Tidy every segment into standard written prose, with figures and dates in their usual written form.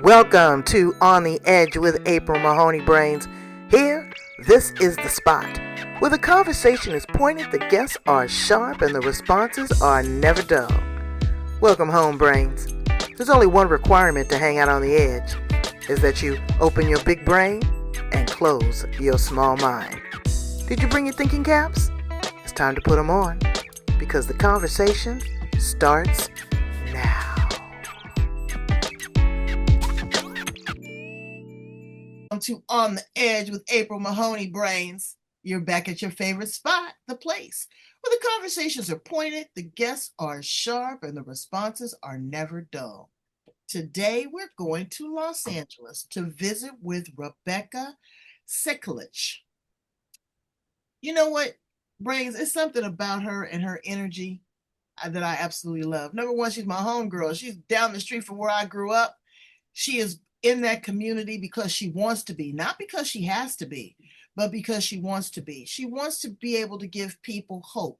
Welcome to On the Edge with April Mahoney Brains. Here, this is the spot where the conversation is pointed, the guests are sharp, and the responses are never dull. Welcome home, Brains. There's only one requirement to hang out on the edge, is that you open your big brain and close your small mind. Did you bring your thinking caps? It's time to put them on, because the conversation starts now. To On the Edge with April Mahoney Brains. You're back at your favorite spot, the place where the conversations are pointed, the guests are sharp, and the responses are never dull. Today, we're going to Los Angeles to visit with Rebecca Sekulich. You know what, Brains? It's something about her and her energy that I absolutely love. Number one, she's my homegirl. She's down the street from where I grew up. She is in that community because she wants to be, not because she has to be, but because she wants to be. She wants to be able to give people hope,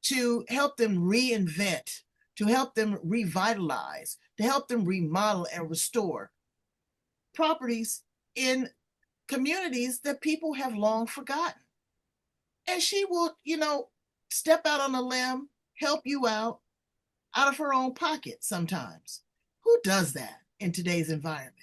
to help them reinvent, to help them revitalize, to help them remodel and restore properties in communities that people have long forgotten. And she will, step out on a limb, help you out of her own pocket sometimes. Who does that in today's environment?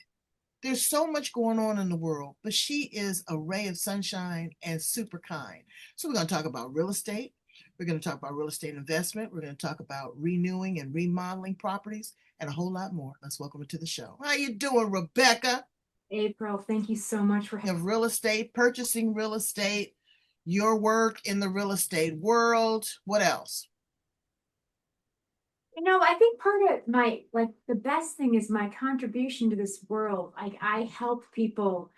There's so much going on in the world, but she is a ray of sunshine and super kind. So we're going to talk about real estate. We're going to talk about real estate investment. We're going to talk about renewing and remodeling properties and a whole lot more. Let's welcome her to the show. How you doing, Rebecca? April, thank you so much for having real estate, purchasing real estate, your work in the real estate world. What else? I think part of the best thing is my contribution to this world. Like I help people,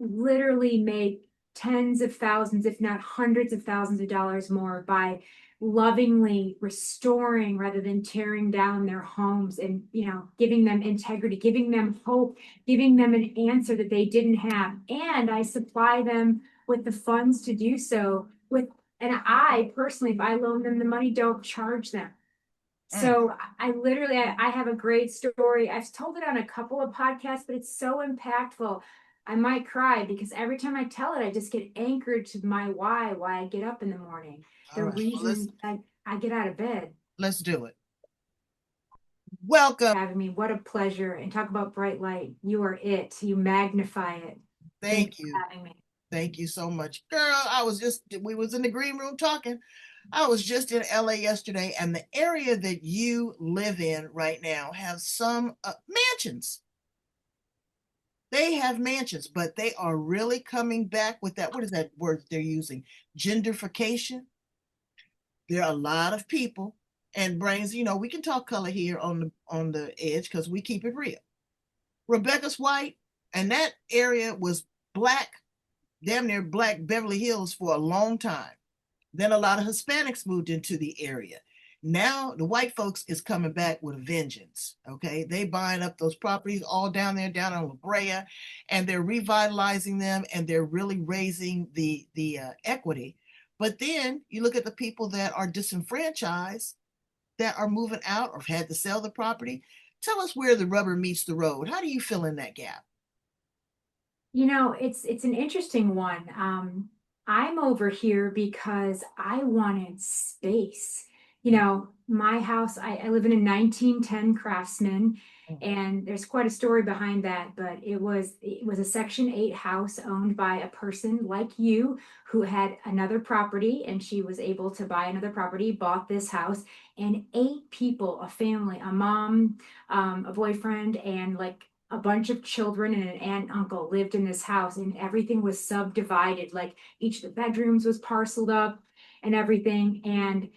literally make tens of thousands, if not hundreds of thousands of dollars more by lovingly restoring rather than tearing down their homes and, giving them integrity, giving them hope, giving them an answer that they didn't have. And I supply them with the funds to do so and I personally, if I loan them the money, don't charge them. So I literally, I have a great story. I've told it on a couple of podcasts, but it's so impactful. I might cry because every time I tell it, I just get anchored to my why I get up in the morning. The reason I get out of bed. Let's do it. Welcome. Having me. What a pleasure. And talk about bright light. You are it. You magnify it. Thank you. For having me. Thank you so much. Girl, we was in the green room talking. I was just in LA yesterday, and the area that you live in right now has some mansions. They have mansions, but they are really coming back with that. What is that word they're using? Gentrification. There are a lot of people and Brains. We can talk color here on the edge because we keep it real. Rebecca's white, and that area was black, damn near black Beverly Hills for a long time. Then a lot of Hispanics moved into the area. Now the white folks is coming back with a vengeance. Okay, they buying up those properties all down on La Brea, and they're revitalizing them, and they're really raising the equity. But then you look at the people that are disenfranchised, that are moving out or have had to sell the property. Tell us where the rubber meets the road. How do you fill in that gap? It's an interesting one. I'm over here because I wanted space. My house, I live in a 1910 Craftsman, and there's quite a story behind that, but it was a Section 8 house owned by a person like you who had another property, and she was able to buy another property, bought this house, and 8 people, a family, a mom, a boyfriend, and like a bunch of children and an aunt and uncle lived in this house, and everything was subdivided. Like each of the bedrooms was parceled up and everything. And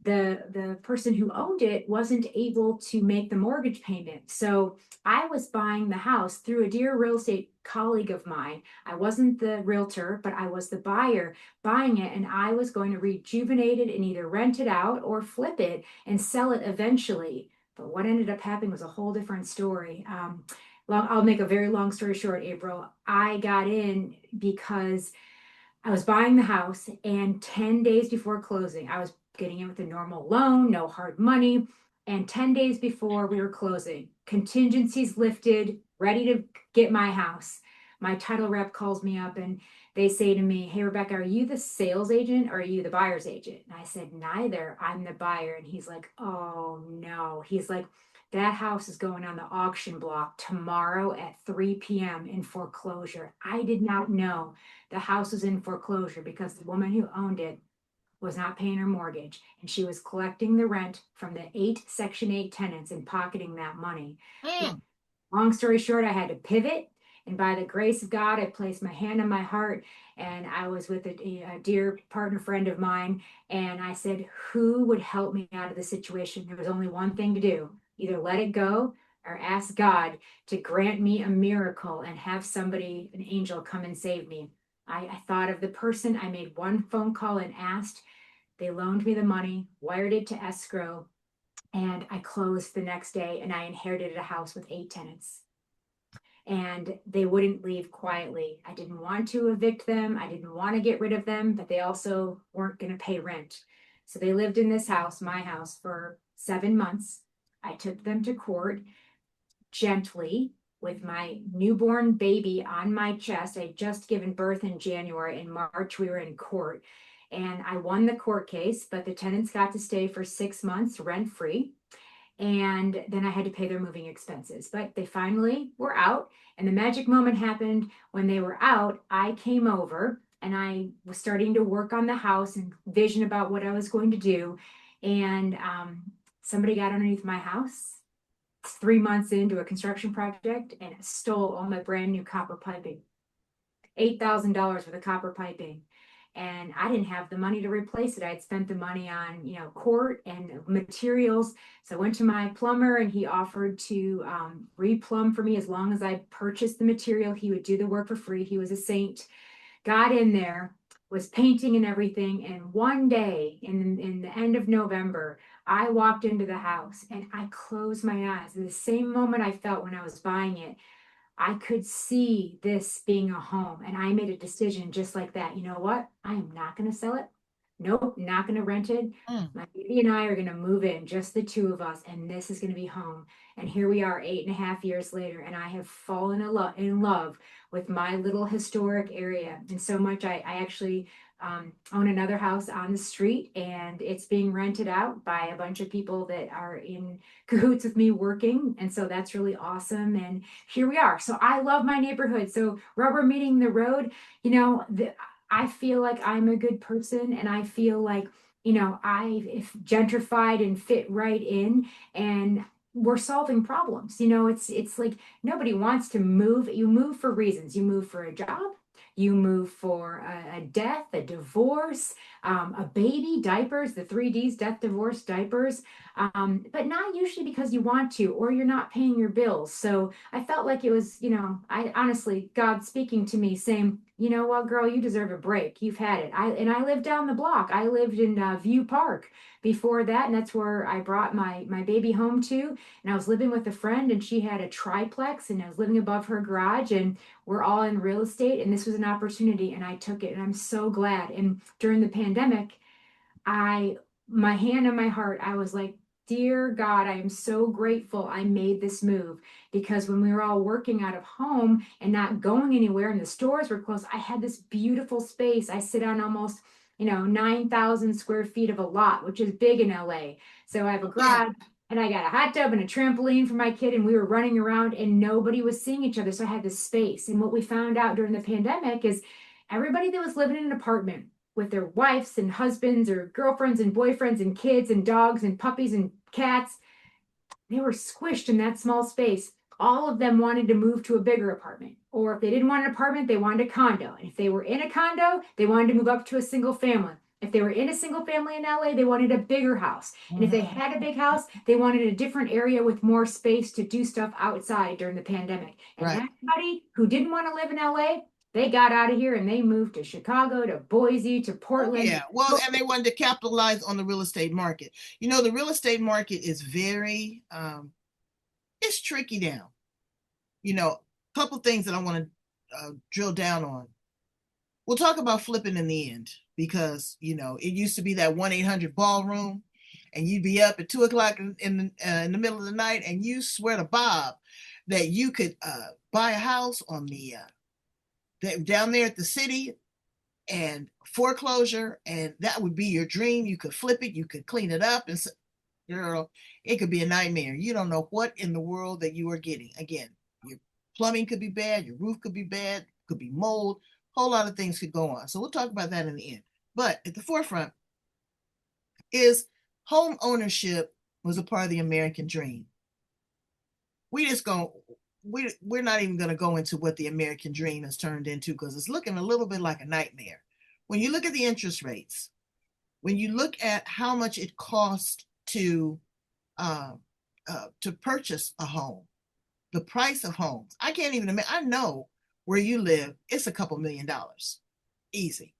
the person who owned it wasn't able to make the mortgage payment. So I was buying the house through a dear real estate colleague of mine. I wasn't the realtor, but I was the buyer buying it, and I was going to rejuvenate it and either rent it out or flip it and sell it eventually. But what ended up happening was a whole different story. I'll make a very long story short, April. I got in because I was buying the house, and 10 days before closing, I was getting in with a normal loan, no hard money. And 10 days before we were closing, contingencies lifted, ready to get my house. My title rep calls me up and they say to me, "Hey, Rebecca, are you the sales agent or are you the buyer's agent?" And I said, "Neither. I'm the buyer." And he's like, "Oh no." He's like, "That house is going on the auction block tomorrow at 3 p.m. in foreclosure." I did not know the house was in foreclosure because the woman who owned it was not paying her mortgage and she was collecting the rent from the 8 Section 8 tenants and pocketing that money. Mm. Long story short, I had to pivot. And by the grace of God, I placed my hand on my heart and I was with a dear partner friend of mine. And I said, who would help me out of the situation? There was only one thing to do, either let it go or ask God to grant me a miracle and have somebody, an angel, come and save me. I thought of the person. I made one phone call and asked. They loaned me the money, wired it to escrow, and I closed the next day and I inherited a house with 8 tenants and they wouldn't leave quietly. I didn't want to evict them. I didn't want to get rid of them, but they also weren't going to pay rent. So they lived in this house, my house, for 7 months. I took them to court gently with my newborn baby on my chest. I had just given birth in January. In March, we were in court. And I won the court case, but the tenants got to stay for 6 months rent free. And then I had to pay their moving expenses. But they finally were out. And the magic moment happened when they were out. I came over and I was starting to work on the house and vision about what I was going to do. And somebody got underneath my house 3 months into a construction project and it stole all my brand new copper piping. $8,000 for the copper piping. And I didn't have the money to replace it. I had spent the money on, court and materials. So I went to my plumber and he offered to replumb for me as long as I purchased the material. He would do the work for free. He was a saint. Got in there, was painting and everything. And one day in the end of November, I walked into the house and I closed my eyes. In the same moment I felt when I was buying it, I could see this being a home. And I made a decision just like that. You know what? I am not going to sell it. Nope, not going to rent it. Mm. My baby and I are going to move in, just the two of us, and this is going to be home. And here we are 8.5 years later, and I have fallen in love with my little historic area. And so much, I actually own another house on the street, and it's being rented out by a bunch of people that are in cahoots with me working. And so that's really awesome. And here we are. So I love my neighborhood. So rubber meeting the road, I feel like I'm a good person and I feel like, I if gentrified and fit right in and we're solving problems. It's like nobody wants to move. You move for reasons. You move for a job. You move for a death, a divorce, a baby, diapers, the 3Ds, death, divorce, diapers, but not usually because you want to or you're not paying your bills. So I felt like it was, I honestly, God speaking to me saying, you know what, girl, you deserve a break. You've had it. I lived down the block. I lived in View Park before that, and that's where I brought my baby home to. And I was living with a friend, and she had a triplex, and I was living above her garage, and we're all in real estate, and this was an opportunity, and I took it, and I'm so glad. And during the pandemic, my hand on my heart, I was like, dear God, I am so grateful I made this move because when we were all working out of home and not going anywhere and the stores were closed, I had this beautiful space. I sit on almost, 9,000 square feet of a lot, which is big in LA. So I have a Yeah. garage and I got a hot tub and a trampoline for my kid and we were running around and nobody was seeing each other. So I had this space. And what we found out during the pandemic is everybody that was living in an apartment with their wives and husbands or girlfriends and boyfriends and kids and dogs and puppies and cats. They were squished in that small space. All of them wanted to move to a bigger apartment. Or if they didn't want an apartment, they wanted a condo. And if they were in a condo, they wanted to move up to a single family. If they were in a single family in LA, they wanted a bigger house. And if they Mhm. had a big house, they wanted a different area with more space to do stuff outside during the pandemic. And Right. everybody who didn't want to live in LA, they got out of here and they moved to Chicago, to Boise, to Oh, Portland. yeah. Well, and they wanted to capitalize on the real estate market. The real estate market is very, it's tricky now. A couple things that I want to drill down on. We'll talk about flipping in the end because, it used to be that 1-800 ballroom. and you'd be up at 2 o'clock in the middle of the night, and you swear to Bob that you could buy a house on down there at the city and foreclosure, and that would be your dream. You could flip it, you could clean it up, and girl, it could be a nightmare. You don't know what in the world that you are getting. Again, your plumbing could be bad, your roof could be bad, could be mold, a whole lot of things could go on. So we'll talk about that in the end. But at the forefront is home ownership was a part of the American dream. We just go we're not even going to go into what the American dream has turned into, because it's looking a little bit like a nightmare. When you look at the interest rates, when you look at how much it costs uh, to purchase a home, the price of homes, I can't even imagine. I know where you live, it's a couple $1,000,000, easy.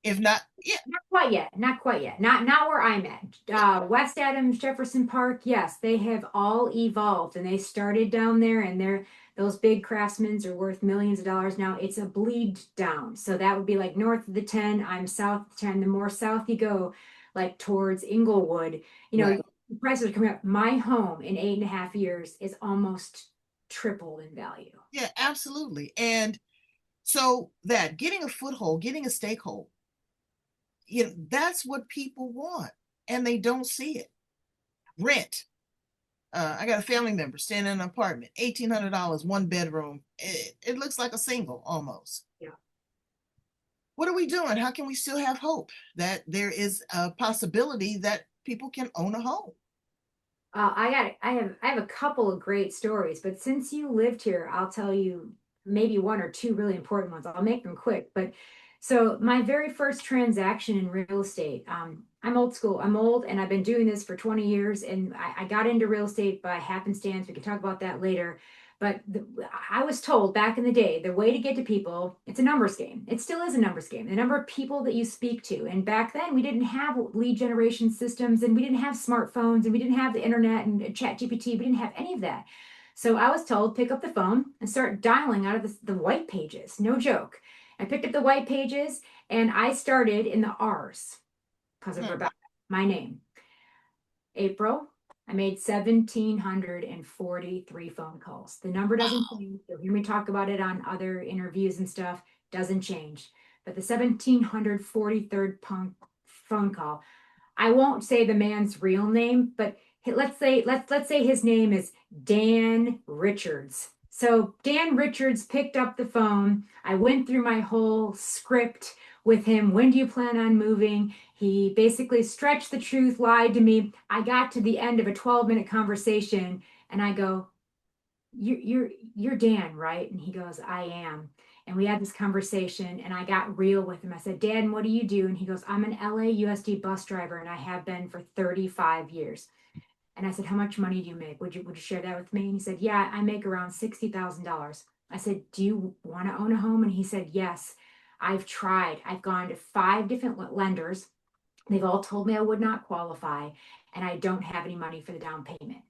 If not, yeah, Not quite yet. Not quite yet. Not where I'm at. West Adams, Jefferson Park. Yes, they have all evolved, and they started down there, and those big craftsmen's are worth millions of dollars now. It's a bleed down, so that would be like north of the 10. I'm south of 10. The more south you go, like towards Inglewood, right, the prices are coming up. My home in 8.5 years is almost tripled in value. yeah, absolutely. And so that getting a foothold, getting a stakehold, that's what people want, and they don't see it. Rent. I got a family member staying in an apartment, $1,800, 1 bedroom. It looks like a single almost. Yeah. What are we doing? How can we still have hope that there is a possibility that people can own a home? I have a couple of great stories, but since you lived here, I'll tell you maybe one or two really important ones. I'll make them quick. But so my very first transaction in real estate, I'm old school. I'm old and I've been doing this for 20 years. And I got into real estate by happenstance. We can talk about that later. But I was told back in the day, the way to get to people, it's a numbers game. It still is a numbers game. The number of people that you speak to. And back then, we didn't have lead generation systems, and we didn't have smartphones, and we didn't have the internet and chat GPT. We didn't have any of that. So I was told, pick up the phone and start dialing out of the white pages. No joke. I picked up the white pages and I started in the R's because of Hmm. Rebecca, my name. April, I made 1,743 phone calls. The number doesn't Wow. change. You'll hear me talk about it on other interviews and stuff. Doesn't change. But the 1,743rd phone call, I won't say the man's real name, but let's say his name is Dan Richards. So Dan Richards picked up the phone. I went through my whole script with him. When do you plan on moving? He basically stretched the truth, lied to me. I got to the end of a 12-minute conversation and I go, you're Dan, right? And he goes, I am. And we had this conversation and I got real with him. I said, Dan, what do you do? And he goes, I'm an LAUSD bus driver and I have been for 35 years. And I said, how much money do you make? Would you share that with me? And he said, yeah, I make around $60,000. I said, do you want to own a home? And he said, yes. I've tried. I've gone to 5 different lenders. They've all told me I would not qualify and I don't have any money for the down payment.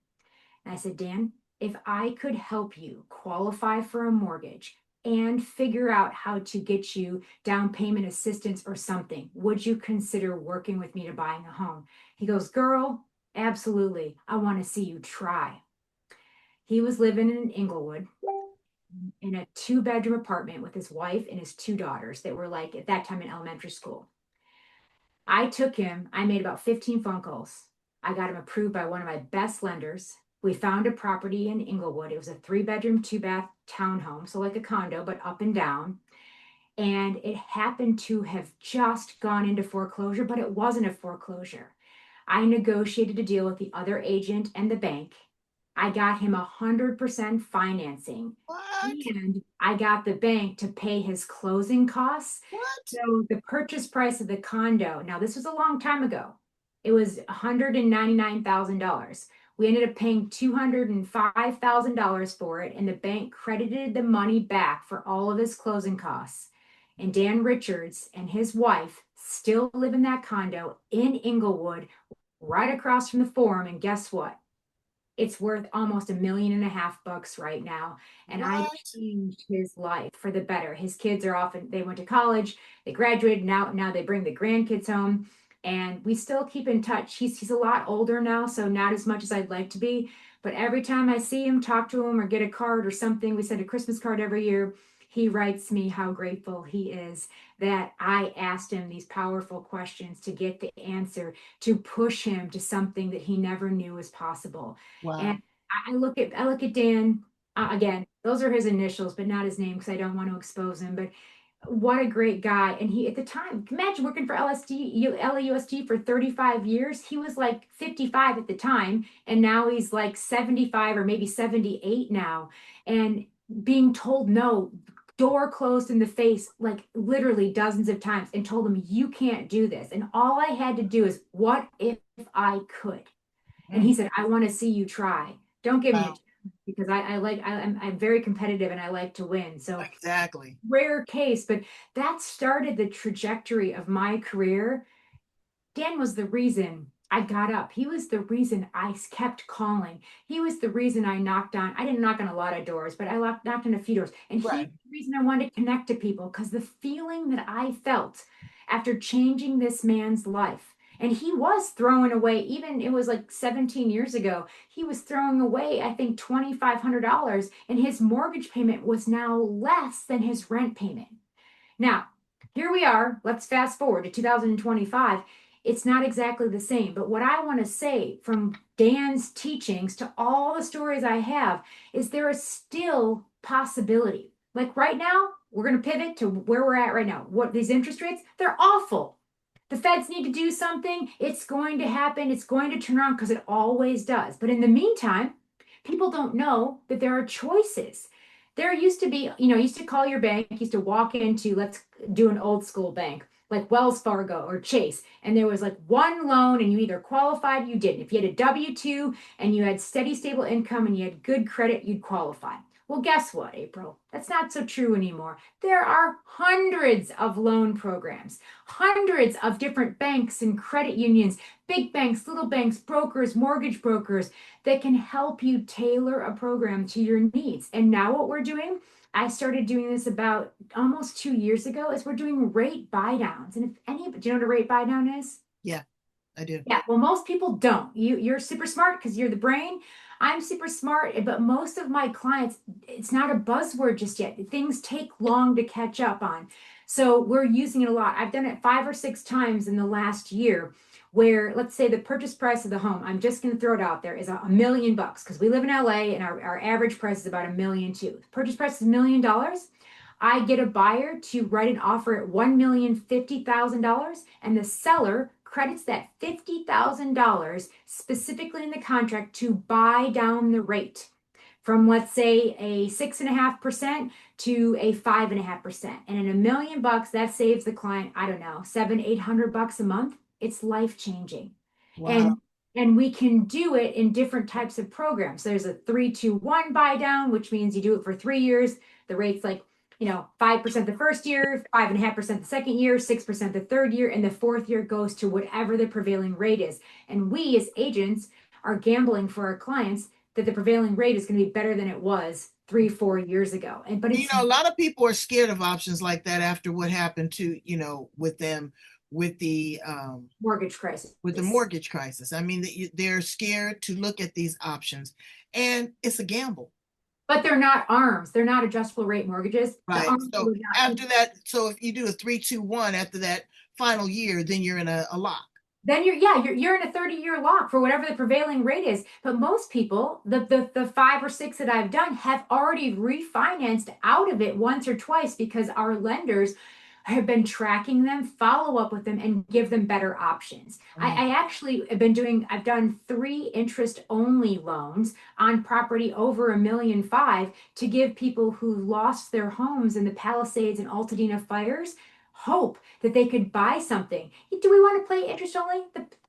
And I said, Dan, if I could help you qualify for a mortgage and figure out how to get you down payment assistance or something, would you consider working with me to buying a home? He goes, girl, absolutely. I want to see you try. He was living in Inglewood in a 2 bedroom apartment with his wife and his 2 daughters that were like at that time in elementary school. I took him, I made about 15 phone calls. I got him approved by one of my best lenders. We found a property in Inglewood. It was a 3 bedroom, 2 bath townhome, so like a condo, but up and down. And it happened to have just gone into foreclosure, but it wasn't a foreclosure. I negotiated a deal with the other agent and the bank. I got him 100% financing, What? and I got the bank to pay his closing costs. What? So the purchase price of the condo, now this was a long time ago, it was $199,000. We ended up paying $205,000 for it, and the bank credited the money back for all of his closing costs. And Dan Richards and his wife still live in that condo in Inglewood, right across from the forum. And guess what? It's worth almost $1.5 million right now. And I What? changed his life for the better. His kids are off and they went to college, they graduated. Now they bring the grandkids home. and we still keep in touch. He's a lot older now, so not as much as I'd like to be. But every time I see him, talk to him, or get a card or something, we send a Christmas card every year. He writes me how grateful he is that I asked him these powerful questions to get the answer, to push him to something that he never knew was possible. Wow. And I look at Dan, again. Those are his initials, but not his name because I don't want to expose him. But what a great guy. And he, at the time, imagine working for LAUSD for 35 years. He was like 55 at the time, and now he's like 75 or maybe 78 now. And being told no, door closed in the face, like literally dozens of times, and told him, you can't do this. And all I had to do is, what if I could? And he Mm. said, I want to see you try. Don't give me a Wow. chance because I'm very competitive and I like to win. So Exactly. rare case, but that started the trajectory of my career. Dan was the reason I got up. He was the reason I kept calling. He was the reason I didn't knock on a lot of doors, but I knocked on a few doors. And he's Right. the reason I wanted to connect to people because the feeling that I felt after changing this man's life. And he was throwing away, even it was like 17 years ago, he was throwing away, I think, $2,500, and his mortgage payment was now less than his rent payment. Now, here we are. Let's fast forward to 2025. It's not exactly the same, but what I want to say from Dan's teachings to all the stories I have is there is still possibility. Like right now, we're going to pivot to where we're at right now. What these interest rates, they're awful. The feds need to do something. It's going to happen. It's going to turn around because it always does. But in the meantime, people don't know that there are choices. There used to be, used to call your bank, used to walk into, let's do an old school bank like Wells Fargo or Chase, and there was like one loan, and you either qualified, you didn't. If you had a W-2 and you had steady, stable income and you had good credit, you'd qualify. Well, guess what, April? That's not so true anymore. There are hundreds of loan programs, hundreds of different banks and credit unions, big banks, little banks, brokers, mortgage brokers that can help you tailor a program to your needs. And now what we're doing, I started doing this about almost 2 years ago, is we're doing rate buy downs. And if any, do you know what a rate buy down is? Yeah, I do. Yeah, well, most people don't. You're super smart because you're the brain. I'm super smart, but most of my clients, it's not a buzzword just yet. Things take long to catch up on. So we're using it a lot. I've done it 5 or 6 times in the last year where, let's say, the purchase price of the home, I'm just going to throw it out there, is a million bucks because we live in LA and our average price is about 1,000,000 too. Purchase price is $1,000,000. I get a buyer to write an offer at $1,050,000, and the seller credits that $50,000 specifically in the contract to buy down the rate from, let's say, a 6.5% to a 5.5%. And in $1,000,000, that saves the client, I don't know, 700, $800 a month. It's life changing. Wow. And we can do it in different types of programs. There's a 3-2-1 buy down, which means you do it for 3 years. The rate's like 5% the first year, 5.5% the second year, 6% the third year, and the fourth year goes to whatever the prevailing rate is. And we as agents are gambling for our clients that the prevailing rate is going to be better than it was 3-4 years ago. But You it's know, a lot of people are scared of options like that after what happened to, with them with the mortgage crisis. mortgage crisis. I mean, they're scared to look at these options, and it's a gamble. But they're not ARMs. They're not adjustable rate mortgages. The Right. ARMs So would not. after that, so if you do a 3-2-1 after that final year, then you're in a lock. Then you're in a 30-year lock for whatever the prevailing rate is. But most people, the 5 or 6 that I've done, have already refinanced out of it once or twice because our lenders have been tracking them, follow up with them, and give them better options. Mm. I actually have I've done 3 interest-only loans on property over 1,500,000 to give people who lost their homes in the Palisades and Altadena fires hope that they could buy something. Do we want to play interest only?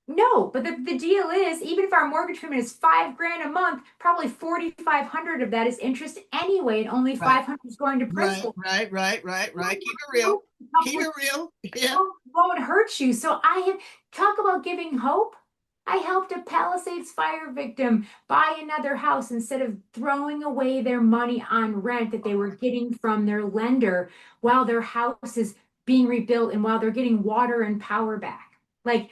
No, but the deal is, even if our mortgage payment is 5 grand a month, probably 4,500 of that is interest anyway, and only Right. 500 is going to Right. principal. Right. Right. Right. Right. Keep it real. Keep it real. Yeah. Won't hurt you. So I have talk about giving hope. I helped a Palisades fire victim buy another house instead of throwing away their money on rent that they were getting from their lender while their house is being rebuilt and while they're getting water and power back. Like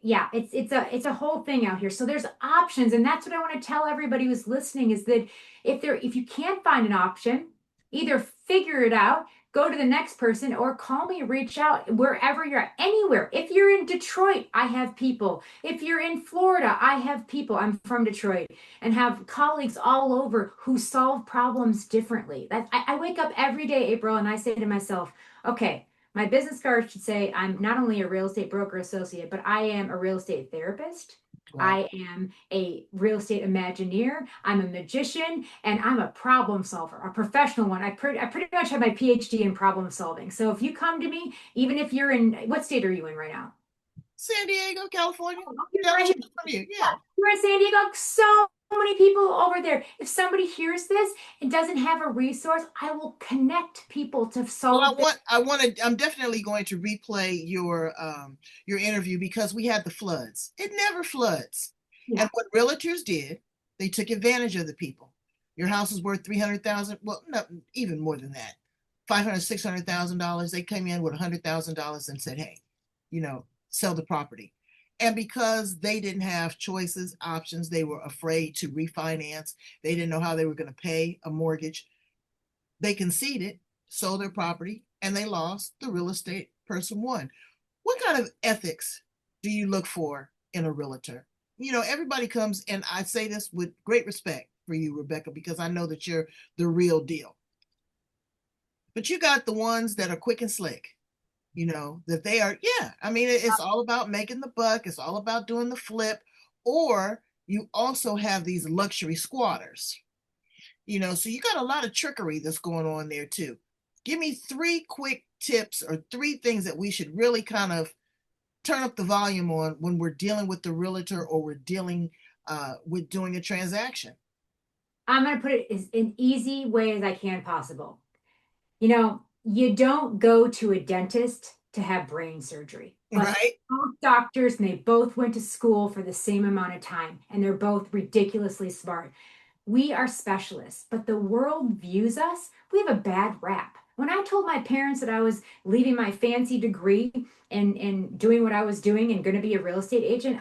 yeah, it's a whole thing out here. So there's options, and that's what I want to tell everybody who's listening is that if you can't find an option, either figure it out, go to the next person, or call me, reach out wherever you're at, anywhere. If you're in Detroit, I have people. If you're in Florida, I have people. I'm from Detroit and have colleagues all over who solve problems differently. I wake up every day, April, and I say to myself, okay, my business card should say I'm not only a real estate broker associate, but I am a real estate therapist. Wow. I am a real estate imagineer. I'm a magician, and I'm a problem solver, a professional one. I pretty much have my PhD in problem solving. So if you come to me, even if you're in, what state are you in right now? San Diego, California. Oh, you're Down the right street here. from you. Yeah, Yeah. you're in San Diego. So many people over there. If somebody hears this and doesn't have a resource, I will connect people to Well, solve this. I'm definitely going to replay your interview because we had the floods. It never floods. And Yeah. what realtors did, they took advantage of the people. Your house is worth 300,000, well, no, even more than that. 500, $600,000. They came in with $100,000 and said, "Hey, you know, sell the property." And because they didn't have choices, options, they were afraid to refinance. They didn't know how they were going to pay a mortgage. They conceded, sold their property, and they lost. The real estate person won. What kind of ethics do you look for in a realtor? Everybody comes, and I say this with great respect for you, Rebecca, because I know that you're the real deal. But you got the ones that are quick and slick, that they are, yeah. I mean, it's all about making the buck, it's all about doing the flip, or you also have these luxury squatters. So you got a lot of trickery that's going on there too. Give me three quick tips or three things that we should really kind of turn up the volume on when we're dealing with the realtor or we're dealing with doing a transaction. I'm going to put it as an easy way as I can possible. You don't go to a dentist to have brain surgery. Like Right? both doctors, and they both went to school for the same amount of time, and they're both ridiculously smart. We are specialists, but the world views us, we have a bad rap. When I told my parents that I was leaving my fancy degree and doing what I was doing and going to be a real estate agent,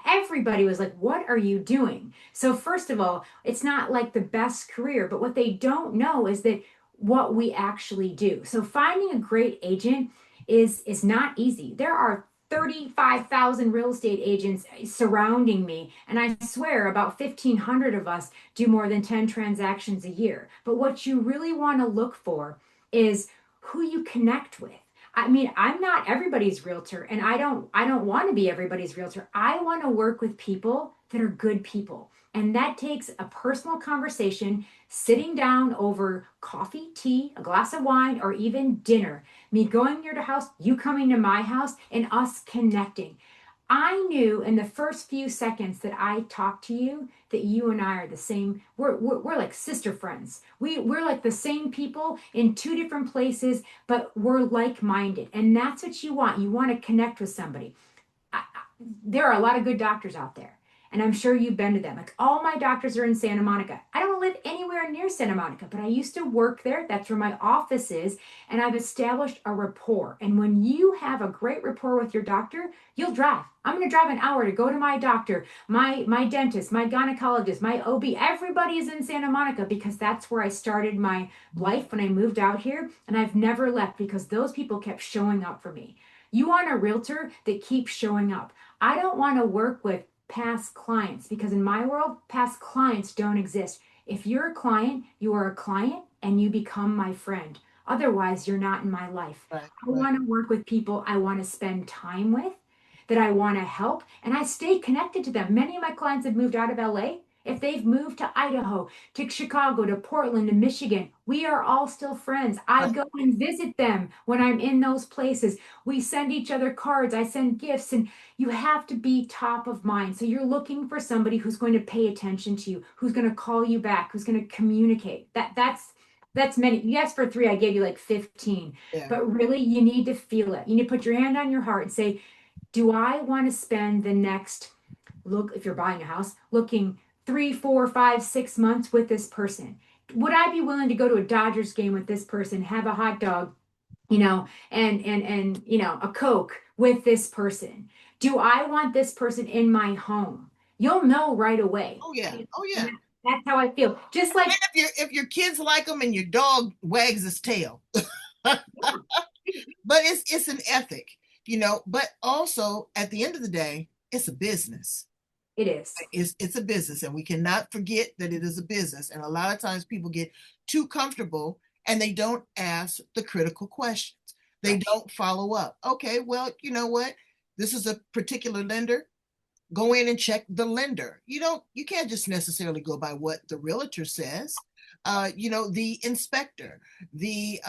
everybody was like, "What are you doing?" So, first of all, it's not like the best career, but what they don't know is that what we actually do. So, finding a great agent is not easy. There are 35,000 real estate agents surrounding me. And I swear about 1,500 of us do more than 10 transactions a year. But what you really want to look for is who you connect with. I mean, I'm not everybody's realtor, and I don't want to be everybody's realtor. I want to work with people that are good people. And that takes a personal conversation, sitting down over coffee, tea, a glass of wine, or even dinner. Me going to your house, you coming to my house, and us connecting. I knew in the first few seconds that I talked to you that you and I are the same. We're like sister friends. We're like the same people in two different places, but we're like minded. And that's what you want. You want to connect with somebody. There are a lot of good doctors out there. And I'm sure you've been to them. Like all my doctors are in Santa Monica. I don't live anywhere near Santa Monica, but I used to work there. That's where my office is. And I've established a rapport. And when you have a great rapport with your doctor, you'll drive. I'm going to drive an hour to go to my doctor, my dentist, my gynecologist, my OB. Everybody is in Santa Monica because that's where I started my life when I moved out here. And I've never left because those people kept showing up for me. You want a realtor that keeps showing up. I don't want to work with past clients because in my world, past clients don't exist. If you're a client, you are a client and you become my friend. Otherwise, you're not in my life. Right, I right. want to work with people I want to spend time with, that I want to help, and I stay connected to them. Many of my clients have moved out of LA. If they've moved to Idaho, to Chicago, to Portland, to Michigan, we are all still friends. I Right. go and visit them when I'm in those places. We send each other cards. I send gifts, and you have to be top of mind. So you're looking for somebody who's going to pay attention to you, who's going to call you back, who's going to communicate. That's many. Yes, for three, I gave you like 15. Yeah. But really, you need to feel it. You need to put your hand on your heart and say, do I want to spend the next look, if you're buying a house, looking 3, 4, 5, 6 months with this person? Would I be willing to go to a Dodgers game with this person, have a hot dog, and a Coke with this person. Do I want this person in my home? You'll know right away. Oh yeah. Oh And yeah. that's how I feel. Just And like, if your kids like them and your dog wags his tail, but yeah, it's an ethic, But also at the end of the day, it's a business. it is. It's a business, and we cannot forget that it is a business. And a lot of times people get too comfortable and they don't ask the critical questions. They Right. don't follow up. Okay, well, you know what? This is a particular lender. Go in and check the lender. You can't just necessarily go by what the realtor says. The inspector, the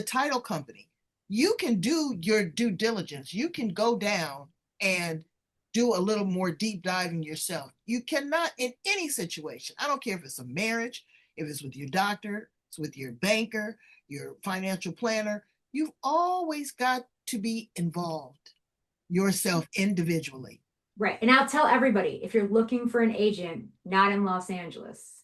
title company. You can do your due diligence. You can go down and do a little more deep diving yourself. You cannot in any situation. I don't care if it's a marriage, if it's with your doctor, it's with your banker, your financial planner. You've always got to be involved yourself individually. Right. And I'll tell everybody, if you're looking for an agent not in Los Angeles,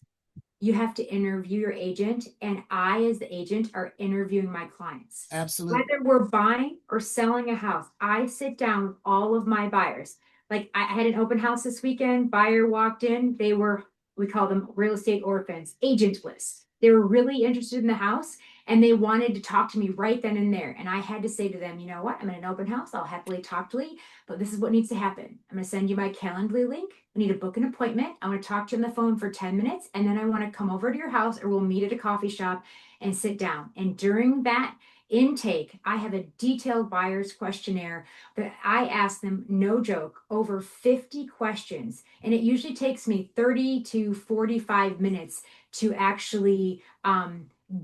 you have to interview your agent, and I, as the agent, are interviewing my clients. Absolutely. Whether we're buying or selling a house, I sit down with all of my buyers. Like, I had an open house this weekend. Buyer walked in. They were, we call them real estate orphans, agentless. They were really interested in the house and they wanted to talk to me right then and there. And I had to say to them, you know what? I'm in an open house. I'll happily talk to you, but this is what needs to happen. I'm going to send you my Calendly link. We need to book an appointment. I want to talk to you on the phone for 10 minutes, and then I want to come over to your house or we'll meet at a coffee shop and sit down. And during that intake, I have a detailed buyer's questionnaire that I ask them, no joke, over 50 questions. And it usually takes me 30 to 45 minutes to actually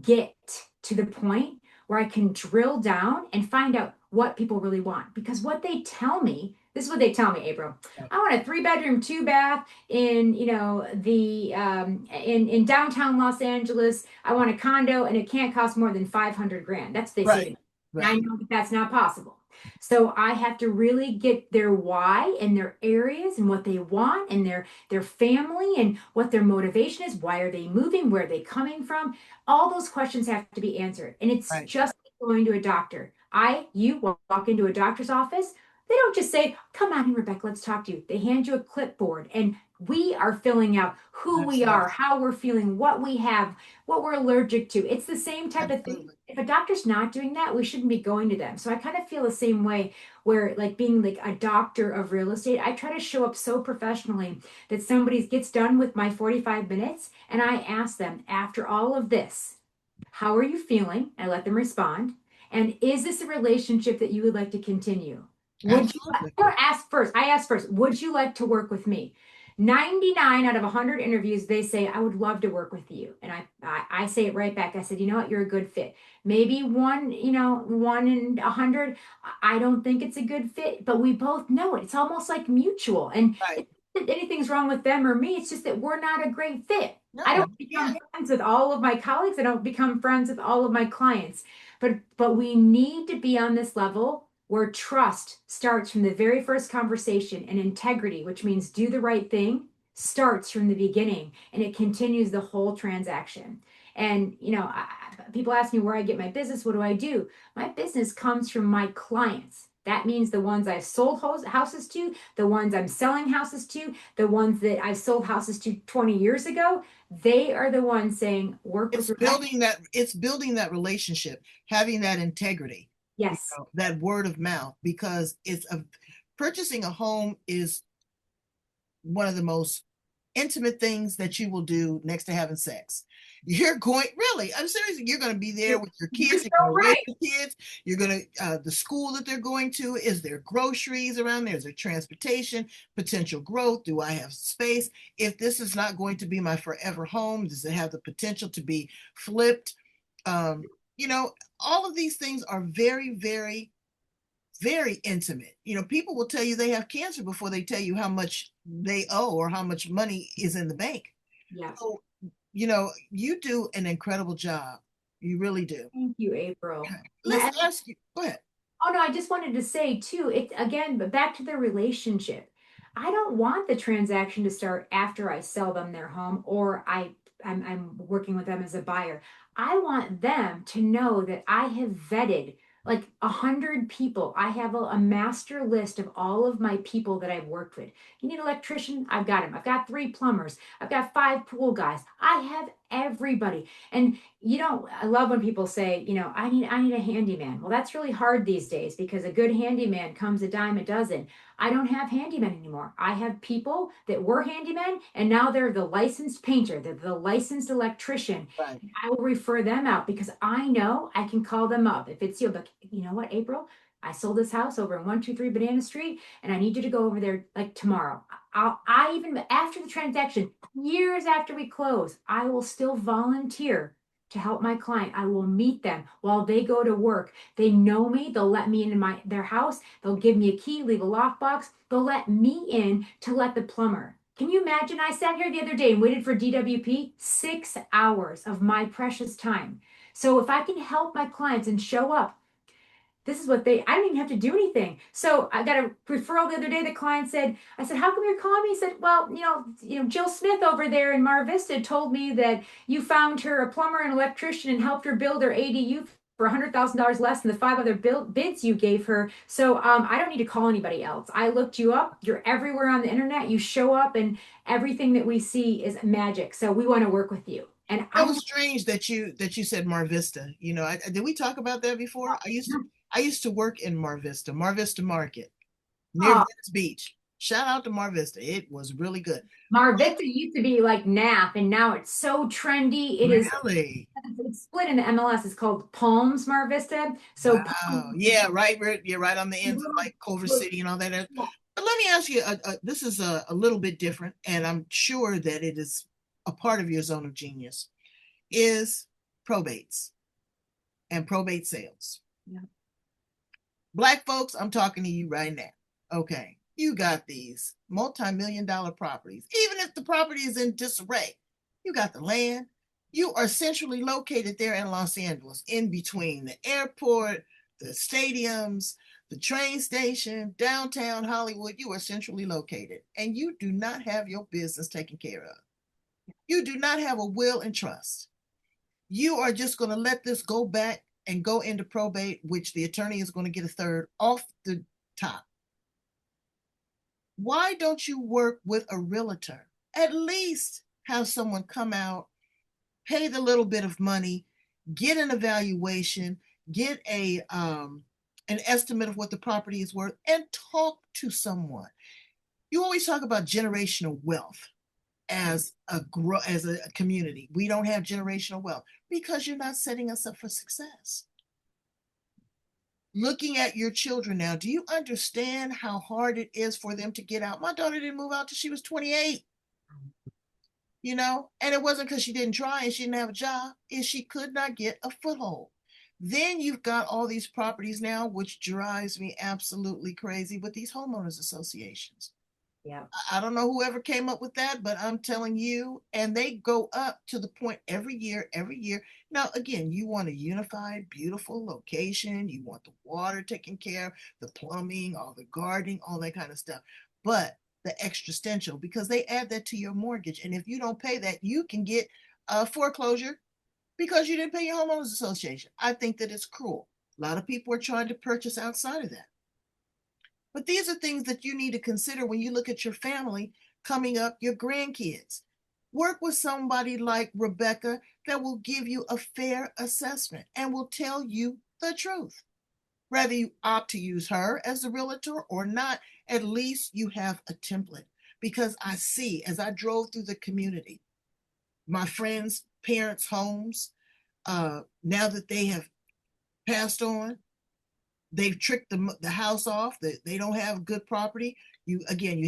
get to the point where I can drill down and find out what people really want. Because what they tell me, this is what they tell me, April. I want a 3 bedroom, 2 bath in, the in downtown Los Angeles. I want a condo and it can't cost more than 500 grand. That's what they say to Right. me. And I Right. know that that's not possible. So I have to really get their why and their areas and what they want and their family and what their motivation is. Why are they moving? Where are they coming from? All those questions have to be answered. And it's Right. just like going to a doctor. You walk into a doctor's office, they don't just say, come on in, Rebecca, let's talk to you. They hand you a clipboard and we are filling out who we Absolutely. are, how we're feeling, what we have, what we're allergic to. It's the same type of thing. Absolutely. If a doctor's not doing that, we shouldn't be going to them. So I kind of feel the same way where, like, being like a doctor of real estate, I try to show up so professionally that somebody gets done with my 45 minutes and I ask them, after all of this, how are you feeling? I let them respond. And is this a relationship that you would like to continue? Would you, Absolutely. or ask first, I asked first, would you like to work with me? 99 out of 100 interviews, they say, I would love to work with you. And I say it right back. I said, you know what? You're a good fit. Maybe one in 100, I don't think it's a good fit, but we both know it. It's almost like mutual. And Right. it's not that anything's wrong with them or me. It's just that we're not a great fit. I No. don't Yeah. become friends with all of my colleagues. I don't become friends with all of my clients. But we need to be on this level where trust starts from the very first conversation and integrity, which means do the right thing, starts from the beginning and it continues the whole transaction. And people ask me where I get my business. What do I do? My business comes from my clients. That means the ones I've sold houses to, the ones I'm selling houses to, the ones that I've sold houses to 20 years ago. They are the ones saying, work with It's Rebecca. building that relationship, having that integrity, Yes. that word of mouth, because purchasing a home is one of the most intimate things that you will do next to having sex. I'm serious, you're going to be there You're, with your you're kids, you're so going to raise right. the kids, you're going to, the school that they're going to, is there groceries around there? Is there transportation, potential growth? Do I have space? If this is not going to be my forever home, does it have the potential to be flipped? Um, all of these things are very, very, very intimate. People will tell you they have cancer before they tell you how much they owe or how much money is in the bank. Yeah. So, you do an incredible job. You really do. Thank you, April. Let's ask you, go ahead. Oh no, I just wanted to say too, it again, but back to the relationship. I don't want the transaction to start after I sell them their home or I'm working with them as a buyer. I want them to know that I have vetted like 100 people. I have a master list of all of my people that I've worked with. You need an electrician? I've got him. I've got 3 plumbers. I've got 5 pool guys. I have everybody. And I love when people say, I need a handyman. Well, that's really hard these days because a good handyman comes a dime a dozen. I don't have handymen anymore. I have people that were handymen and now they're the licensed painter, they're the licensed electrician. Right. I will refer them out because I know I can call them up. If it's you, but you know what, April? I sold this house over in 123 Banana Street and I need you to go over there like tomorrow. I even after the transaction, years after we close, I will still volunteer to help my client. I will meet them while they go to work. They know me. They'll let me into their house. They'll give me a key, leave a lockbox. They'll let me in to let the plumber. Can you imagine? I sat here the other day and waited for DWP 6 hours of my precious time. So if I can help my clients and show up, this is what I didn't even have to do anything. So I got a referral the other day. The client said, I said, how come you're calling me? He said, well, Jill Smith over there in Mar Vista told me that you found her a plumber and electrician and helped her build her ADU for $100,000 less than the 5 other bids you gave her. So I don't need to call anybody else. I looked you up. You're everywhere on the internet. You show up and everything that we see is magic. So we want to work with you. And That I was strange that you said Mar Vista. Did we talk about that before? I used to work in Mar Vista Market near want Venice Beach. Shout out to Mar Vista. It was really good. Mar Vista used to be like NAP, and now it's so trendy. Really? It's split into MLS. It's called Palms Mar Vista. So Wow. Yeah, right. You're right on the ends of like Culver Palms, City and all that. But let me ask you, this is a little bit different, and I'm sure that it is a part of your zone of genius, is probates and probate sales. yeah. Black folks, I'm talking to you right now. Okay. You got these multi-million dollar properties. Even if the property is in disarray, you got the land. You are centrally located there in Los Angeles, in between the airport, the stadiums, the train station, downtown Hollywood. You are centrally located and you do not have your business taken care of. You do not have a will and trust. You are just going to let this go back and go into probate, which the attorney is going to get a third off the top. Why don't you work with a realtor? At least have someone come out, pay the little bit of money, get an evaluation, get an estimate of what the property is worth, and talk to someone. You always talk about generational wealth as a community. We don't have generational wealth because you're not setting us up for success. Looking at your children now, do you understand how hard it is for them to get out? My daughter didn't move out till she was 28, and it wasn't because she didn't try and she didn't have a job, is she could not get a foothold. Then you've got all these properties now, which drives me absolutely crazy with these homeowners associations. Yeah. I don't know whoever came up with that, but I'm telling you, and they go up to the point every year, every year. Now, again, you want a unified, beautiful location. You want the water taken care of, the plumbing, all the gardening, all that kind of stuff. But the existential, because they add that to your mortgage. And if you don't pay that, you can get a foreclosure because you didn't pay your homeowners association. I think that it's cruel. A lot of people are trying to purchase outside of that. But these are things that you need to consider when you look at your family coming up, your grandkids. Work with somebody like Rebecca that will give you a fair assessment and will tell you the truth. Whether you opt to use her as a realtor or not, at least you have a template. Because I see, as I drove through the community, my friends' parents' homes, now that they have passed on, they've tricked the house off, that they don't have good property. You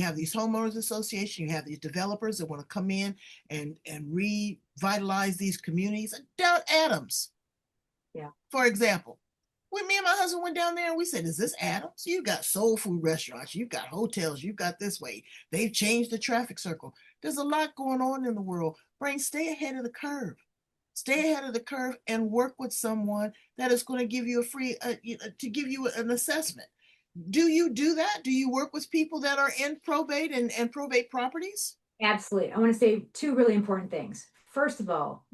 have these homeowners association, you have these developers that want to come in and revitalize these communities. Down Adams, Yeah. for example, when me and my husband went down there and we said, is this Adams? You got soul food restaurants, you've got hotels, you've got this way, they've changed the traffic circle. There's a lot going on in the world. Brain, stay ahead of the curve. Stay ahead of the curve and work with someone that is going to give you to give you an assessment. Do you do that? Do you work with people that are in probate and probate properties? Absolutely. I want to say two really important things. First of all,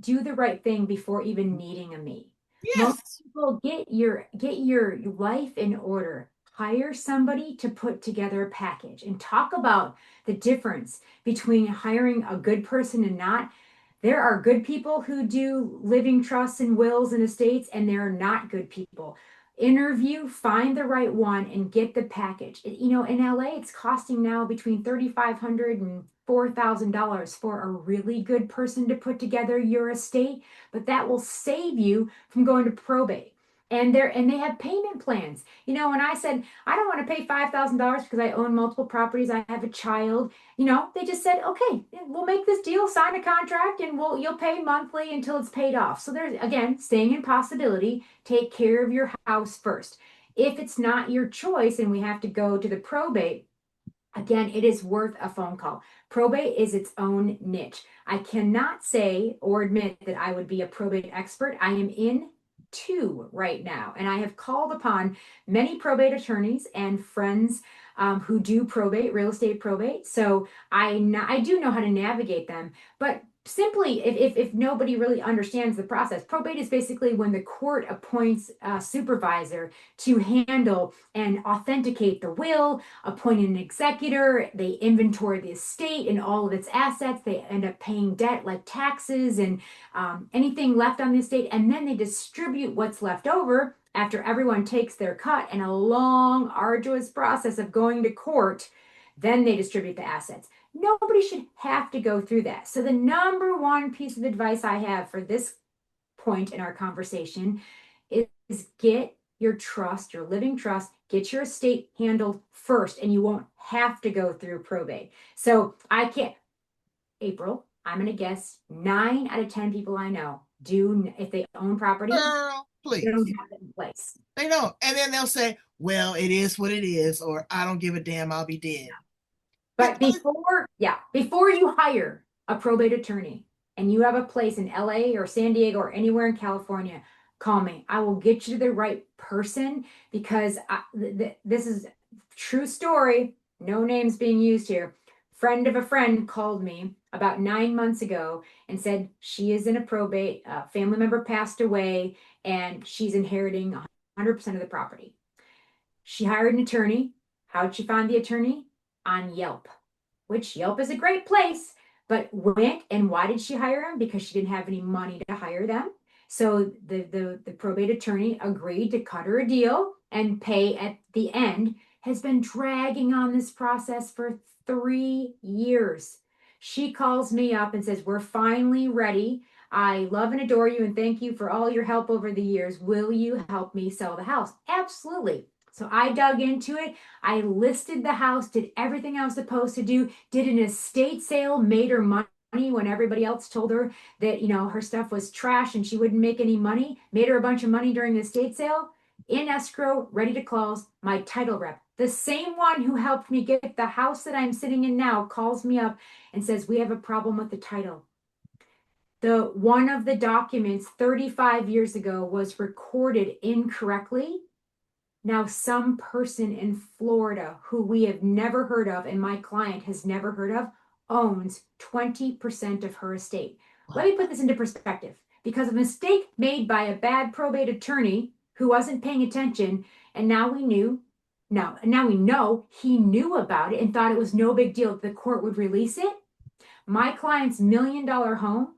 do the right thing before even needing a me. Most Yes. people get your life in order. Hire somebody to put together a package and talk about the difference between hiring a good person and not. There are good people who do living trusts and wills and estates, and there are not good people. Interview, find the right one, and get the package. In LA, it's costing now between $3,500 and $4,000 for a really good person to put together your estate, but that will save you from going to probate. And they have payment plans. When I said I don't want to pay $5,000 because I own multiple properties, I have a child, they just said, okay, we'll make this deal, sign a contract, and you'll pay monthly until it's paid off. So there's, again, staying in possibility, take care of your house first. If it's not your choice and we have to go to the probate, again, it is worth a phone call. Probate is its own niche. I cannot say or admit that I would be a probate expert. I am in two right now, and I have called upon many probate attorneys and friends who do probate, real estate probate. So I do know how to navigate them. But simply, if nobody really understands the process, probate is basically when the court appoints a supervisor to handle and authenticate the will, appoint an executor, they inventory the estate and all of its assets. They end up paying debt like taxes and anything left on the estate, and then they distribute what's left over after everyone takes their cut and a long, arduous process of going to court. Then they distribute the assets. Nobody should have to go through that. So, the number one piece of advice I have for this point in our conversation is get your trust, your living trust, get your estate handled first, and you won't have to go through probate. So I can't, April, I'm going to guess 9 out of 10 people I know do, if they own property, Girl, they don't please. have it in place. They don't. And then they'll say, well, it is what it is, or I don't give a damn, I'll be dead. But before you hire a probate attorney and you have a place in LA or San Diego or anywhere in California, call me. I will get you to the right person because this is true story. No names being used here. Friend of a friend called me about 9 months ago and said she is in a probate. A family member passed away and she's inheriting 100% of the property. She hired an attorney. How'd she find the attorney? On Yelp, which Yelp is a great place, but went, and why did she hire him? Because she didn't have any money to hire them. So the probate attorney agreed to cut her a deal and pay at the end, has been dragging on this process for 3 years. She calls me up and says, we're finally ready. I love and adore you and thank you for all your help over the years. Will you help me sell the house? Absolutely. So I dug into it. I listed the house, did everything I was supposed to do, did an estate sale, made her money when everybody else told her that, her stuff was trash and she wouldn't make any money, made her a bunch of money during the estate sale, in escrow, ready to close. My title rep, the same one who helped me get the house that I'm sitting in now, calls me up and says, we have a problem with the title. The one of the documents 35 years ago was recorded incorrectly. Now, some person in Florida who we have never heard of and my client has never heard of owns 20% of her estate. Let Wow. me put this into perspective. Because of a mistake made by a bad probate attorney who wasn't paying attention, and now we knew, now we know he knew about it and thought it was no big deal that the court would release it. My client's $1 million home,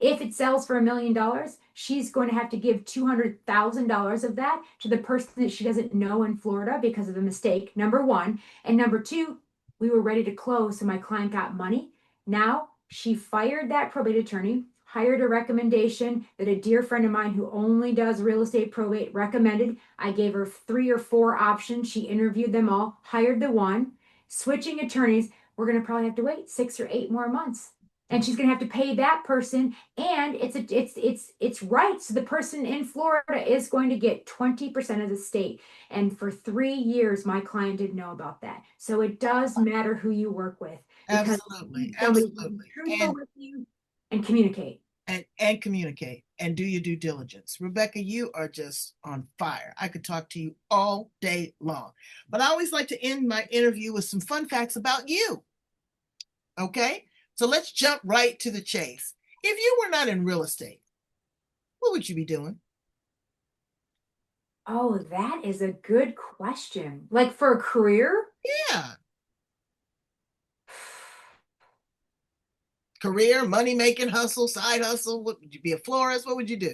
if it sells for $1 million, she's going to have to give $200,000 of that to the person that she doesn't know in Florida because of a mistake, number one. And number two, we were ready to close, so my client got money. Now she fired that probate attorney, hired a recommendation that a dear friend of mine who only does real estate probate recommended. I gave her 3 or 4 options. She interviewed them all, hired the one, switching attorneys. We're going to probably have to wait 6 or 8 more months, and she's going to have to pay that person, and it's right. So the person in Florida is going to get 20% of the state. And for 3 years, my client didn't know about that. So it does matter who you work with, because Absolutely. somebody who's Absolutely. truthful with you and communicate. And communicate. and do your due diligence. Rebecca, you are just on fire. I could talk to you all day long. But I always like to end my interview with some fun facts about you. Okay? So let's jump right to the chase. If you were not in real estate, what would you be doing? Oh, that is a good question. Like for a career? Yeah. Career, money making, hustle, side hustle. What would you be, a florist? What would you do?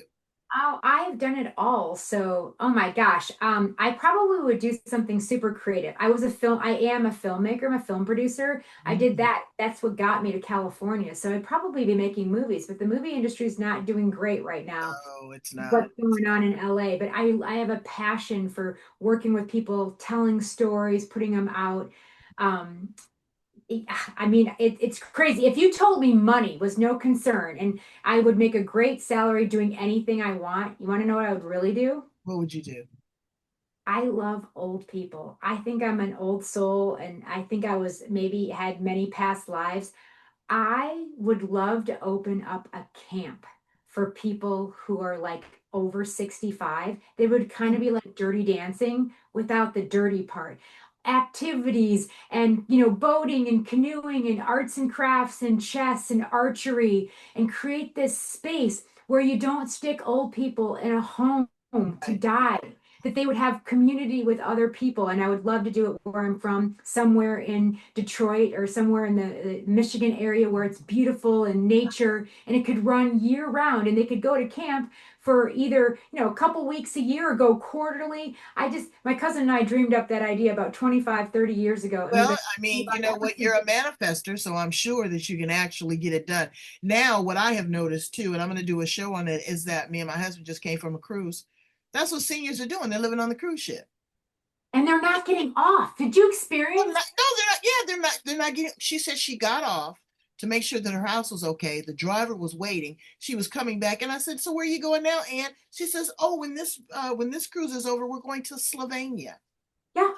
Oh, I've done it all. So, oh my gosh. I probably would do something super creative. I am a filmmaker, I'm a film producer. I did Mm. that. That's what got me to California. So I'd probably be making movies, but the movie industry is not doing great right now. Oh, it's not. What's going on in LA, but I have a passion for working with people, telling stories, putting them out. Um, I mean, it's crazy. If you told me money was no concern and I would make a great salary doing anything I want, you want to know what I would really do? What would you do? I love old people. I think I'm an old soul, and I think I was maybe had many past lives. I would love to open up a camp for people who are like over 65. They would kind of be like dirty dancing without the dirty part. Activities and, boating and canoeing and arts and crafts and chess and archery, and create this space where you don't stick old people in a home to Right. die, that they would have community with other people. And I would love to do it where I'm from, somewhere in Detroit or somewhere in the Michigan area where it's beautiful and nature, and it could run year round, and they could go to camp for either, a couple weeks a year or go quarterly. My cousin and I dreamed up that idea about 25, 30 years ago, and we've Well, been I mean, you talking know about it ever what? You're since. a manifester, so I'm sure that you can actually get it done. Now, what I have noticed too, and I'm going to do a show on it, is that me and my husband just came from a cruise. That's what seniors are doing. They're living on the cruise ship. And they're not getting off. Did you Well, experience? no, they're not. Yeah, they're not. They're not getting. She said she got off to make sure that her house was okay. The driver was waiting. She was coming back, and I said, "So where are you going now, Aunt?" She says, "Oh, when this cruise is over, we're going to Slovenia." Yeah,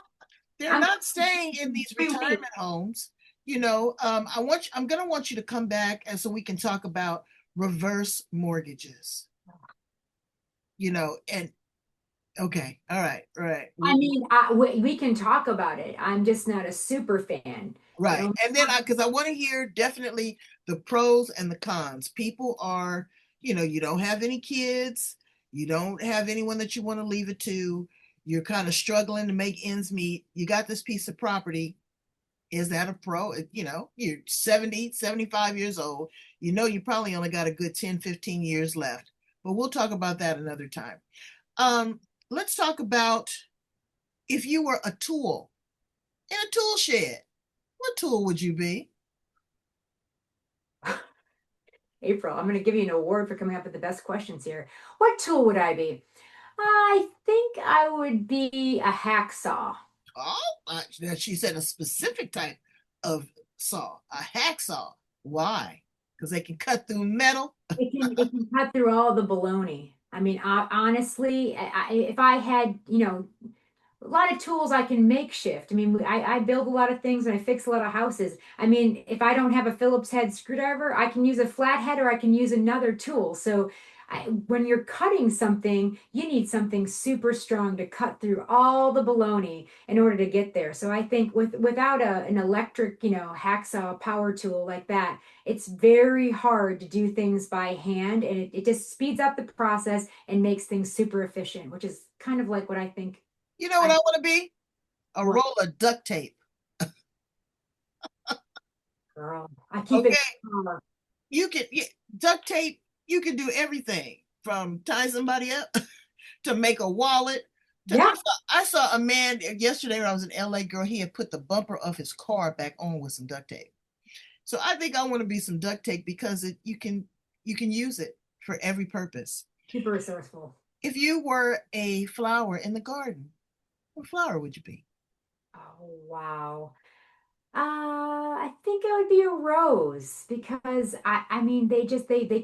They're I'm not staying in these 3 weeks. retirement homes. I'm gonna want you to come back and so we can talk about reverse mortgages. And okay, all right, right, I mean, we can talk about it. I'm just not a super fan, but right. only And then because I want to hear definitely the pros and the cons. People are, you don't have any kids, you don't have anyone that you want to leave it to. You're kind of struggling to make ends meet. You got this piece of property. Is that a pro? You're 70, 75 years old. You probably only got a good 10, 15 years left. But we'll talk about that another time. Um, let's talk about if you were a tool in a tool shed, what tool would you be? April, I'm going to give you an award for coming up with the best questions here. What tool would I be? I think I would be a hacksaw. Oh, she said a specific type of saw, a hacksaw. Why? Because they can cut through metal. It can cut through all the baloney. I mean, honestly, if I had, a lot of tools I can makeshift. I mean, I build a lot of things and I fix a lot of houses. I mean, if I don't have a Phillips head screwdriver, I can use a flathead or I can use another tool. So when you're cutting something, you need something super strong to cut through all the baloney in order to get there. So I think without an electric, hacksaw power tool like that, it's very hard to do things by hand, and it just speeds up the process and makes things super efficient, which is kind of like what I think. You know what I I want to be? A What, roll of duct tape. girl? I keep it. Okay. You can yeah, duct tape. You can do everything from tie somebody up to make a wallet. Yeah, I saw a man yesterday when I was in LA. Girl, he had put the bumper of his car back on with some duct tape. So I think I want to be some duct tape because you can use it for every purpose. super resourceful. If you were a flower in the garden, what flower would you be? Oh, wow. I think it would be a rose because I mean they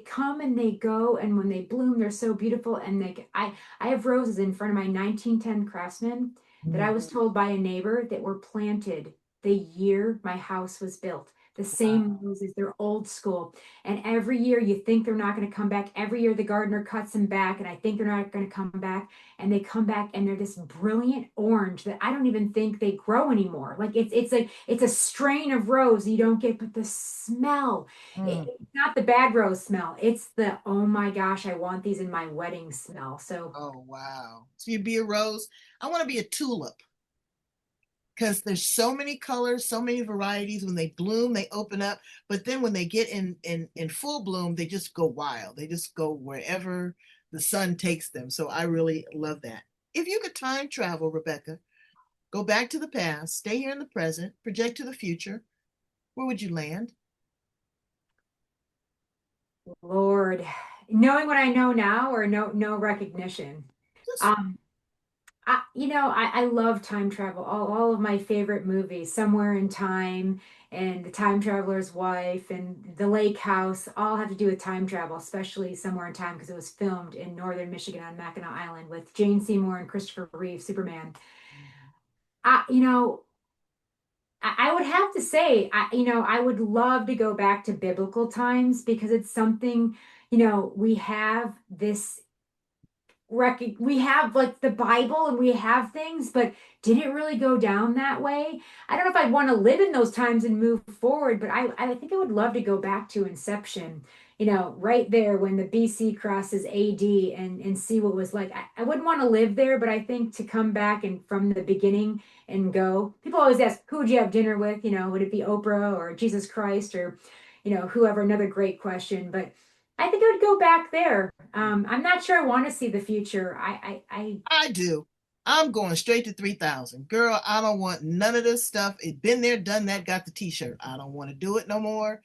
come and they go, and when they bloom they're so beautiful, and I have roses in front of my 1910 Craftsman that I Mm. was told by a neighbor that were planted the year my house was built. the Wow. same roses. They're old school. And every year you think they're not going to come back. Every year the gardener cuts them back, and I think they're not going to come back. And they come back and they're this brilliant orange that I don't even think they grow anymore. Like it's a strain of rose you don't get, but the smell, Mm. it's not the bad rose smell. It's the, oh my gosh, I want these in my wedding smell. So Oh, wow. So you'd be a rose. I want to be a tulip because there's so many colors, so many varieties. When they bloom, they open up, but then when they get in full bloom, they just go wild. They just go wherever the sun takes them. So I really love that. If you could time travel, Rebecca, go back to the past, stay here in the present, project to the future, where would you land? Lord, knowing what I know now, or no recognition. Just Um, I love time travel. All of my favorite movies, Somewhere in Time and The Time Traveler's Wife and The Lake House, all have to do with time travel, especially Somewhere in Time because it was filmed in northern Michigan on Mackinac Island with Jane Seymour and Christopher Reeve, Superman. I, you know, I would have to say, I would love to go back to biblical times because it's something, we have this we have like the Bible and we have things, but did it really go down that way? I don't know if I'd want to live in those times and move forward, but I think I would love to go back to inception, right there when the BC crosses AD and see what it was like. I wouldn't want to live there, but I think to come back and from the beginning and go, people always ask, who would you have dinner with? Would it be Oprah or Jesus Christ or, whoever? Another great question, but I think I would go back there. I'm not sure I want to see the future. I do. I'm going straight to 3,000. Girl, I don't want none of this stuff. It been there, done that, got the t-shirt. I don't want to do it no more.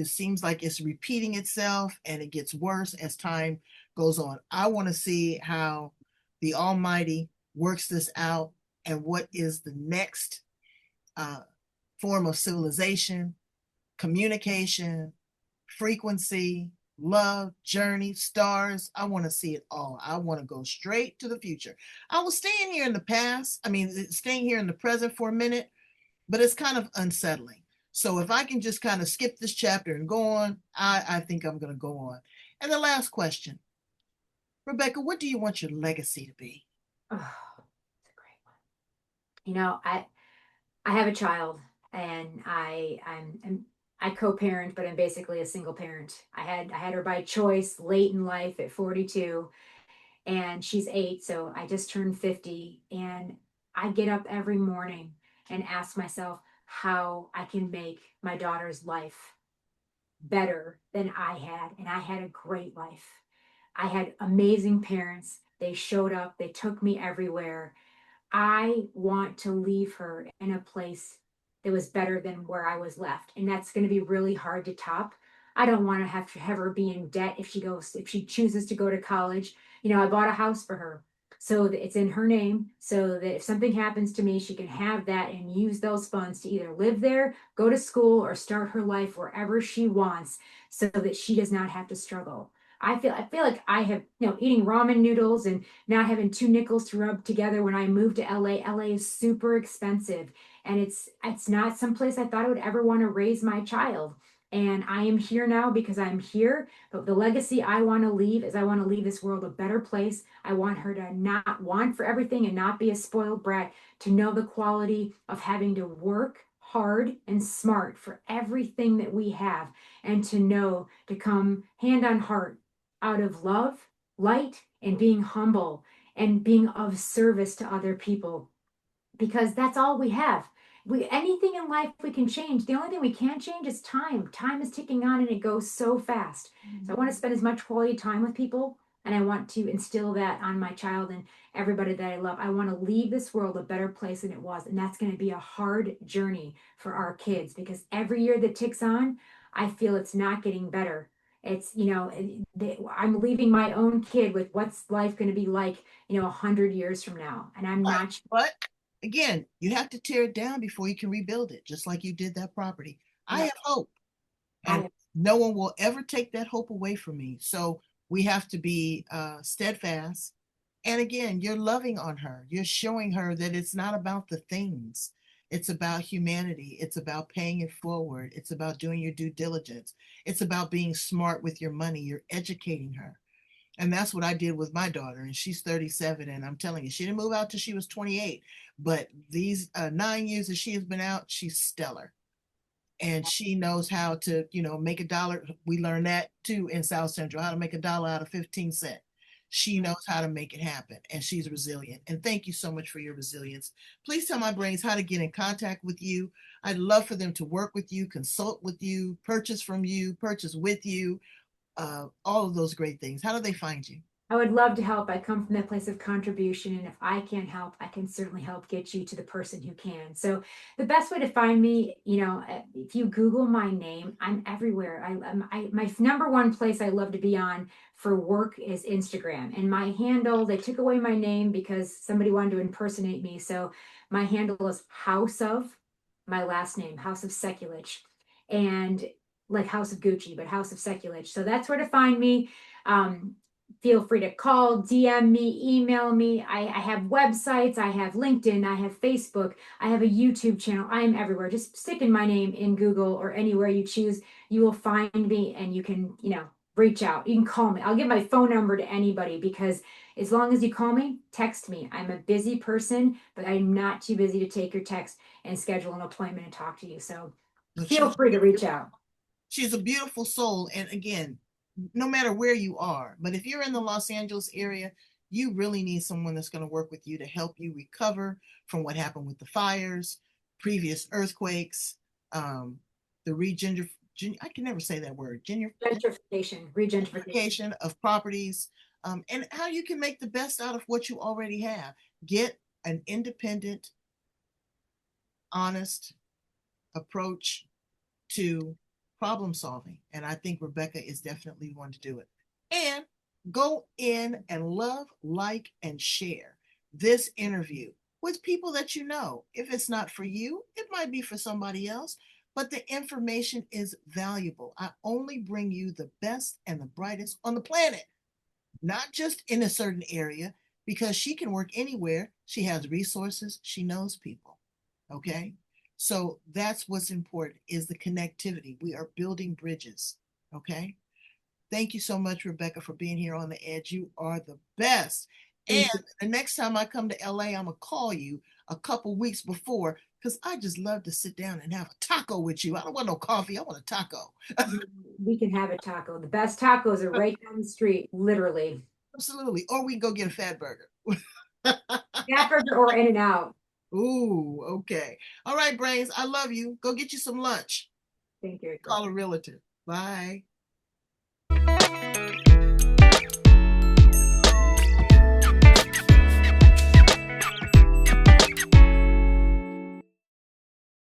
Seems like it's repeating itself and it gets worse as time goes on. I want to see how the Almighty works this out and what is the next uh, form of civilization, communication, frequency, love, journey, stars. I want to see it all. I want to go straight to the future. I was staying here in the past. I mean, staying here in the present for a minute, but it's kind of unsettling. So if I can just kind of skip this chapter and go on, I think I'm going to go on. And the last question, Rebecca, what do you want your legacy to be? oh, it's a great one. I have a child, and I co-parent, but I'm basically a single parent. I had her by choice late in life at 42, and she's 8, so I just turned 50, and I get up every morning and ask myself how I can make my daughter's life better than I had, and I had a great life. I had amazing parents. They showed up, they took me everywhere. I want to leave her in a place that was better than where I was left. And that's going to be really hard to top. I don't want to have her be in debt if she chooses to go to college. I bought a house for her so that it's in her name so that if something happens to me, she can have that and use those funds to either live there, go to school, or start her life wherever she wants so that she does not have to struggle. I feel like I have, eating ramen noodles and not having 2 nickels to rub together when I moved to LA. LA is super expensive, and it's not someplace I thought I would ever want to raise my child. And I am here now because I'm here. But the legacy I want to leave is I want to leave this world a better place. I want her to not want for everything and not be a spoiled brat, to know the quality of having to work hard and smart for everything that we have, and to know to come hand on heart out of love, light, and being humble and being of service to other people, because that's all we have. Anything in life we can change. The only thing we can't change is time. Time is ticking on and it goes so fast. So I want to spend as much quality time with people, and I want to instill that on my child and everybody that I love. I want to leave this world a better place than it was, and that's going to be a hard journey for our kids because every year that ticks on, I feel it's not getting better. It's, I'm leaving my own kid with what's life going to be like, 100 years from now, and I'm But, not. but again, you have to tear it down before you can rebuild it, just like you did that property. I have Yep. hope, and I no one will ever take that hope away from me. So we have to be steadfast. And again, you're loving on her. You're showing her that it's not about the things. It's about humanity. It's about paying it forward. It's about doing your due diligence. It's about being smart with your money. You're educating her. And that's what I did with my daughter. And she's 37. And I'm telling you, she didn't move out till she was 28. But these 9 years that she has been out, she's stellar. And she knows how to, make a dollar. We learned that too in South Central, how to make a dollar out of 15 cents. She knows how to make it happen, and she's resilient. And thank you so much for your resilience. Please tell my brains how to get in contact with you. I'd love for them to work with you, consult with you, purchase from you, purchase with you, all of those great things. How do they find you? I would love to help. I come from that place of contribution, and if I can't help, I can certainly help get you to the person who can. So, the best way to find me, if you Google my name, I'm everywhere. My number one place I love to be on for work is Instagram, and my handle. They took away my name because somebody wanted to impersonate me, so my handle is House of my last name, House of Sekulich, and like House of Gucci, but House of Sekulich. So that's where to find me. Um, Feel free to call, DM me, email me. I have websites, I have LinkedIn, I have Facebook, I have a YouTube channel. I am everywhere. Just stick in my name in Google or anywhere you choose. You will find me and you can, reach out. You can call me. I'll give my phone number to anybody because as long as you call me, text me. I'm a busy person, but I'm not too busy to take your text and schedule an appointment and talk to you. So No, feel free to reach out. she's a beautiful soul. And again, no matter where you are, but if you're in the Los Angeles area, you really need someone that's going to work with you to help you recover from what happened with the fires, previous earthquakes, the I can never say that word, Gentrification, regentification. gentrification of properties, and how you can make the best out of what you already have. Get an independent, honest approach to problem solving. And I think Rebecca is definitely one to do it. And go in and love, like, and share this interview with people that you know. If it's not for you, it might be for somebody else, but the information is valuable. I only bring you the best and the brightest on the planet, not just in a certain area, because she can work anywhere. She has resources, she knows people. Okay. So that's what's important is the connectivity. We are building bridges. Okay. Thank you so much, Rebecca, for being here on the edge. You are the best. And Thank you. the next time I come to LA, I'm gonna call you a couple weeks before because I just love to sit down and have a taco with you. I don't want no coffee. I want a taco. We can have a taco. The best tacos are right down the street, literally. Absolutely. Or we can go get a fat burger. Fat burger or In and Out. Ooh, okay. All right, Brains. I love you. Go get you some lunch. Thank you. Call a realtor. Bye.